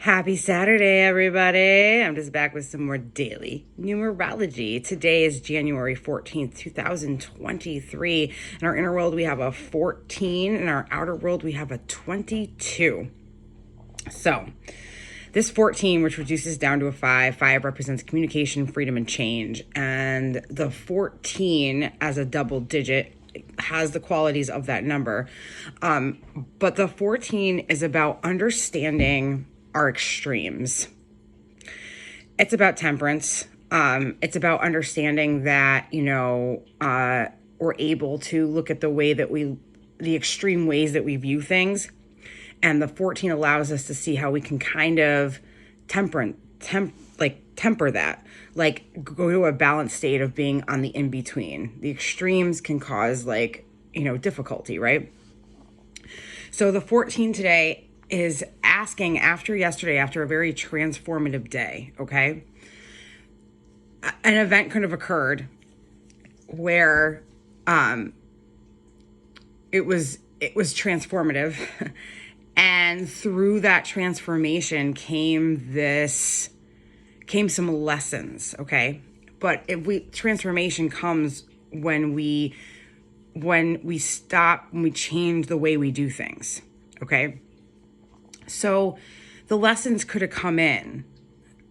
Happy Saturday, everybody. I'm just back with some more daily numerology. Today is January 14th, 2023. In our inner world, we have a 14. In our outer world, we have a 22. So, this 14, which reduces down to a 5 represents communication, freedom, and change. And the 14 as a double digit has the qualities of that number. But the 14 is about understanding our extremes. It's about temperance. It's about understanding that, we're able to look at the extreme ways that we view things. And the 14 allows us to see how we can kind of temper that, like go to a balanced state of being on the in-between. The extremes can cause difficulty, right? So the 14 today is asking after yesterday, after a very transformative day, okay? An event could have occurred where it was transformative. And through that transformation came some lessons, okay? But transformation comes when we change the way we do things, okay? So the lessons could have come in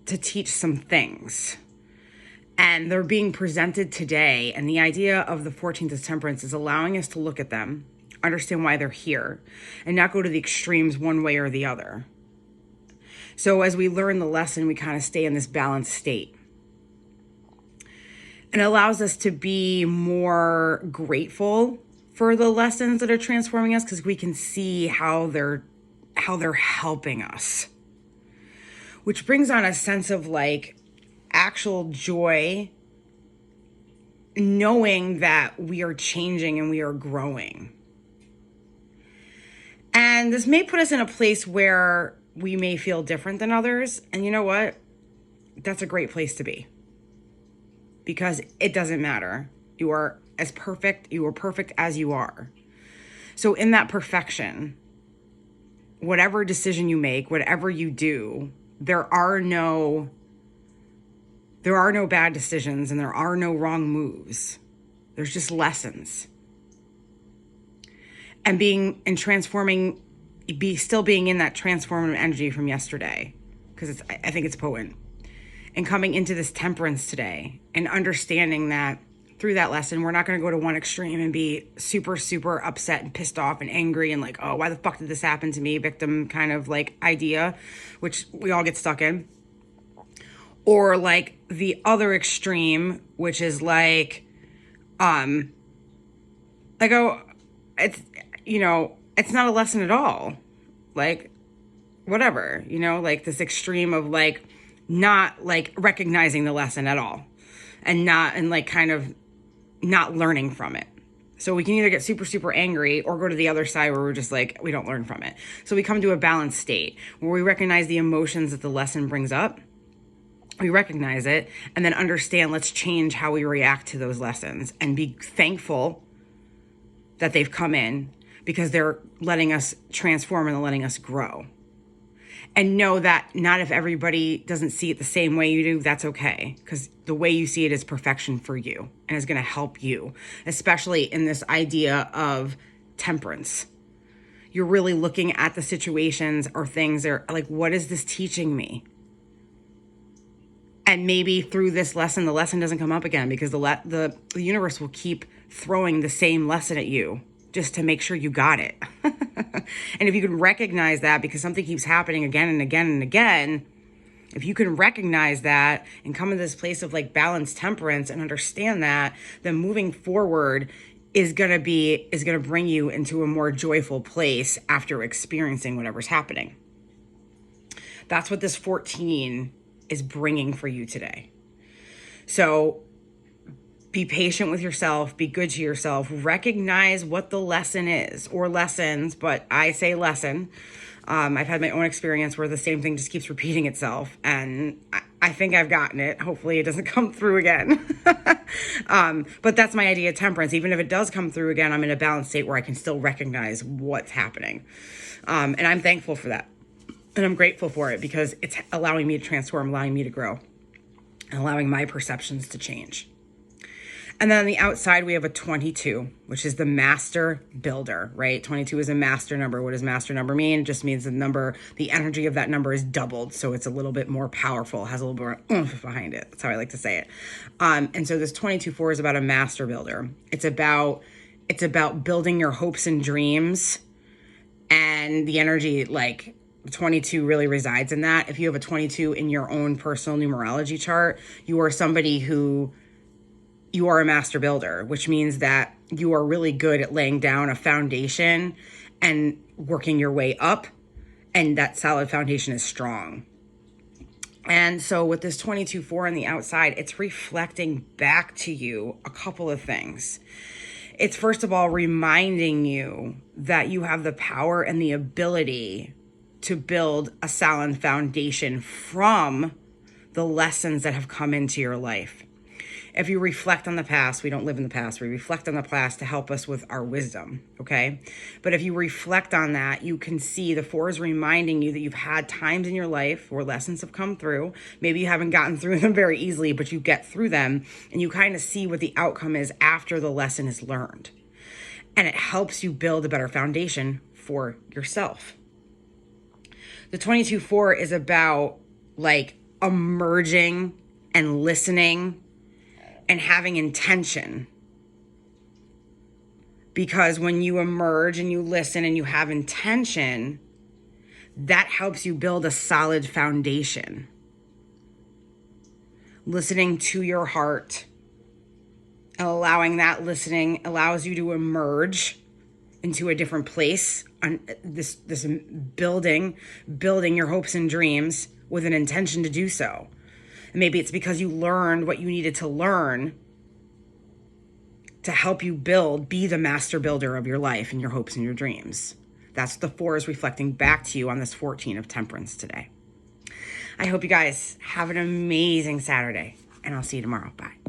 to teach some things, and they're being presented today. And the idea of the 14th of temperance is allowing us to look at them, understand why they're here, and not go to the extremes one way or the other. So as we learn the lesson, we kind of stay in this balanced state. And it allows us to be more grateful for the lessons that are transforming us, because we can see how they're helping us. Which brings on a sense of actual joy, knowing that we are changing and we are growing. And this may put us in a place where we may feel different than others. And you know what? That's a great place to be. Because it doesn't matter. You are perfect as you are. So in that perfection, whatever decision you make, whatever you do, there are no bad decisions and there are no wrong moves. There's just lessons. And still being in that transformative energy from yesterday, because I think it's potent. And coming into this temperance today and understanding that through that lesson, we're not going to go to one extreme and be super, super upset and pissed off and angry and oh, why the fuck did this happen to me? Victim kind of idea, which we all get stuck in. Or the other extreme, which is it's not a lesson at all. Whatever, this extreme of not recognizing the lesson at all and kind of not learning from it. So we can either get super, super angry or go to the other side where we're just we don't learn from it. So we come to a balanced state where we recognize the emotions that the lesson brings up. We recognize it and then understand, let's change how we react to those lessons and be thankful that they've come in, because they're letting us transform and letting us grow. And know that not if everybody doesn't see it the same way you do, that's okay. Because the way you see it is perfection for you and is going to help you, especially in this idea of temperance. You're really looking at the situations or things that are what is this teaching me? And maybe through this lesson, the lesson doesn't come up again, because the universe will keep throwing the same lesson at you just to make sure you got it. And if you can recognize that, because something keeps happening again and again and again, if you can recognize that and come to this place of balanced temperance and understand that, then moving forward is going to bring you into a more joyful place after experiencing whatever's happening. That's what this 14 is bringing for you today. So be patient with yourself, be good to yourself, recognize what the lesson is, or lessons, but I say lesson. I've had my own experience where the same thing just keeps repeating itself, and I think I've gotten it. Hopefully it doesn't come through again. But that's my idea of temperance. Even if it does come through again, I'm in a balanced state where I can still recognize what's happening. And I'm thankful for that. And I'm grateful for it because it's allowing me to transform, allowing me to grow, and allowing my perceptions to change. And then on the outside, we have a 22, which is the master builder, right? 22 is a master number. What does master number mean? It just means the energy of that number is doubled. So it's a little bit more powerful, has a little bit more oomph behind it. That's how I like to say it. And so this 22-4 is about a master builder. It's about building your hopes and dreams, and the energy, like, 22 really resides in that. If you have a 22 in your own personal numerology chart, you are somebody who, you are a master builder, which means that you are really good at laying down a foundation and working your way up, and that solid foundation is strong. And so with this 22-4 on the outside, it's reflecting back to you a couple of things. It's first of all reminding you that you have the power and the ability to build a solid foundation from the lessons that have come into your life. If you reflect on the past, we don't live in the past, we reflect on the past to help us with our wisdom, okay? But if you reflect on that, you can see the 4 is reminding you that you've had times in your life where lessons have come through. Maybe you haven't gotten through them very easily, but you get through them and you kind of see what the outcome is after the lesson is learned. And it helps you build a better foundation for yourself. The 22-4 is about, like, emerging and listening and having intention. Because when you emerge and you listen and you have intention, that helps you build a solid foundation. Listening to your heart and allowing that listening allows you to emerge into a different place, on this building your hopes and dreams with an intention to do so. And maybe it's because you learned what you needed to learn to help you be the master builder of your life and your hopes and your dreams. That's what the 4 is reflecting back to you on this 14 of temperance today. I hope you guys have an amazing Saturday, and I'll see you tomorrow. Bye.